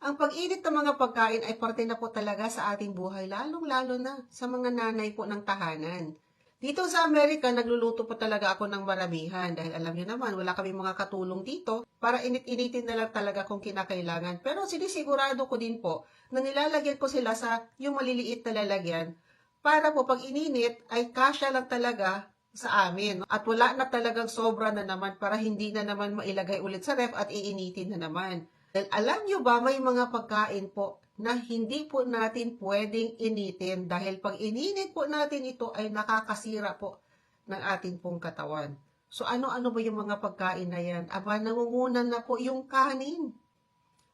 Ang pag-init ng mga pagkain ay parte na po talaga sa ating buhay, lalong-lalo na sa mga nanay po ng tahanan. Dito sa Amerika, nagluluto po talaga ako ng maramihan dahil alam niyo naman, wala kami mga katulong dito para init-initin na lang talaga kung kinakailangan. Pero sinisigurado ko din po na nilalagyan ko sila sa yung maliliit na lalagyan para po pag ininit ay kasya lang talaga sa amin. At wala na talagang sobra na naman para hindi na naman mailagay ulit sa ref at iinitin na naman. Dahil alam nyo ba, may mga pagkain po na hindi po natin pwedeng initin dahil pag ininit po natin ito ay nakakasira po ng ating pong katawan. So ano-ano ba yung mga pagkain na yan? Aba, nangungunan na po yung kanin.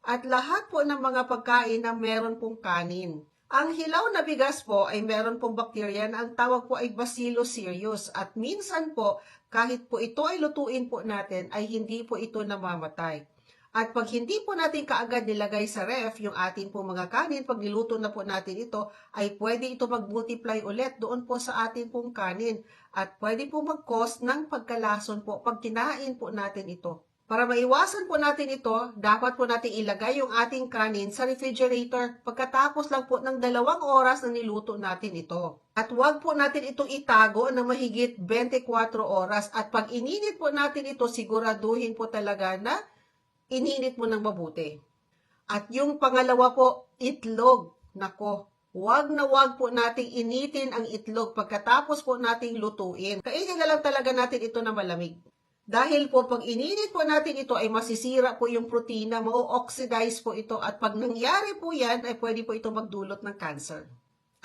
At lahat po ng mga pagkain na meron pong kanin. Ang hilaw na bigas po ay meron pong bakterya na ang tawag po ay Bacillus cereus. At minsan po, kahit po ito ay lutuin po natin, ay hindi po ito namamatay. At pag hindi po natin kaagad nilagay sa ref yung ating po mga kanin, pag niluto na po natin ito, ay pwede ito mag-multiply ulit doon po sa ating pong kanin. At pwede po mag-cause ng pagkalason po pag kinain po natin ito. Para maiwasan po natin ito, dapat po natin ilagay yung ating kanin sa refrigerator pagkatapos lang po ng 2 oras na niluto natin ito. At huwag po natin itong itago na mahigit 24 oras. At pag ininit po natin ito, siguraduhin po talaga na ininit mo ng mabuti. At yung pangalawa po, itlog. Nako, wag na wag po nating initin ang itlog pagkatapos po nating lutuin. Kainin na lang talaga natin ito na malamig. Dahil po pag ininit po natin ito ay masisira po yung protina, ma-oxidize po ito at pag nangyari po yan ay pwede po ito magdulot ng cancer.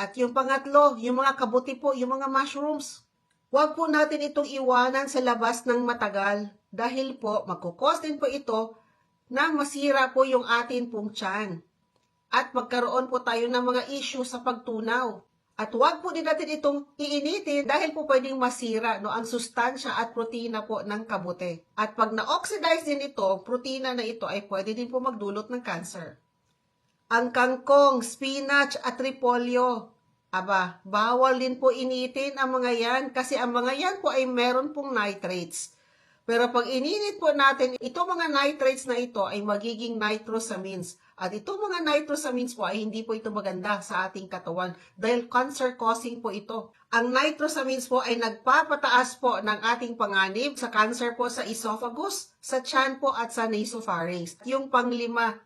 At yung pangatlo, yung mga kabuti po, yung mga mushrooms. Huwag po natin itong iwanan sa labas ng matagal dahil po magkukos din po ito na masira po yung atin pong tiyan. At magkaroon po tayo ng mga issue sa pagtunaw. At huwag po din natin itong iinitin dahil po pwedeng masira ang sustansya at protina po ng kabute. At pag na-oxidize din ito, protina na ito ay pwede din po magdulot ng cancer. Ang kangkong, spinach at repolyo. Aba, bawal din po initin ang mga yan kasi ang mga yan po ay meron pong nitrates. Pero pag ininit po natin, itong mga nitrates na ito ay magiging nitrosamines. At itong mga nitrosamines po ay hindi po ito maganda sa ating katawan dahil cancer-causing po ito. Ang nitrosamines po ay nagpapataas po ng ating panganib sa cancer po sa esophagus, sa tiyan po at sa nasopharynx. Yung panglima,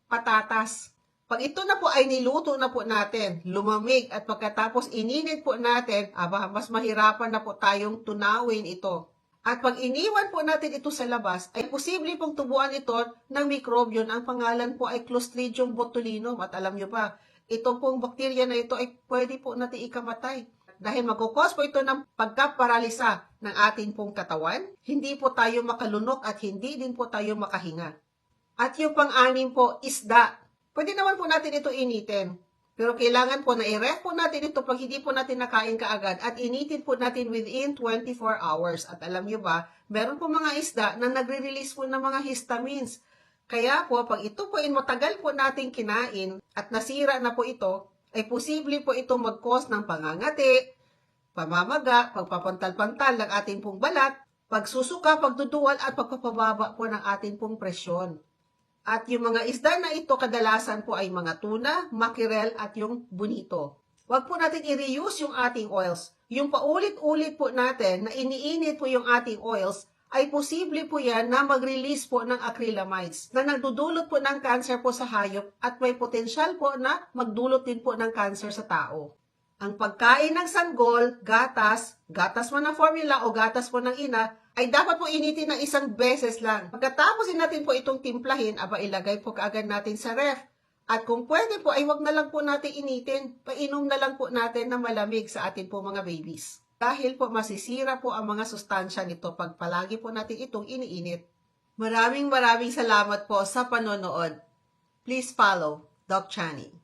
patatas. Pag ito na po ay niluto na po natin, lumamig at pagkatapos ininit po natin, mas mahirapan na po tayong tunawin ito. At pag iniwan po natin ito sa labas, ay posible pong tubuan ito ng mikrobyo na ang pangalan po ay Clostridium botulinum. At alam nyo ba, itong pong bakterya na ito ay pwede po natin ikamatay. Dahil magkukos po ito ng pagkaparalisa ng ating pong katawan, hindi po tayo makalunok at hindi din po tayo makahinga. At yung pang-anim po, isda. Pwede naman po natin ito initin. Pero kailangan po na i-ref po natin ito pag hindi po natin nakain kaagad at initin po natin within 24 hours. At alam nyo ba, meron po mga isda na nagre-release po ng mga histamines. Kaya po, pag ito po ay matagal po natin kinain at nasira na po ito, ay posible po ito mag-cause ng pangangati, pamamaga, pagpapantal-pantal ng ating pong balat, pagsusuka, pagduduwal at pagpapababa po ng ating pong presyon. At yung mga isda na ito kadalasan po ay mga tuna, mackerel at yung bonito. Huwag po natin i-reuse yung ating oils. Yung paulit-ulit po natin na iniinit po yung ating oils, ay posible po yan na mag-release po ng acrylamides na nagdudulot po ng cancer po sa hayop at may potensyal po na magdulot din po ng cancer sa tao. Ang pagkain ng sanggol, gatas man ng formula o gatas po ng ina, ay dapat po initin ng 1 beses lang. Pagkatapos natin po itong timplahin, ilagay po kaagad natin sa ref. At kung pwede po, ay wag na lang po natin initin. Painom na lang po natin na malamig sa atin po mga babies. Dahil po masisira po ang mga sustansya nito pag palagi po natin itong iniinit. Maraming salamat po sa panonood. Please follow Doc Chani.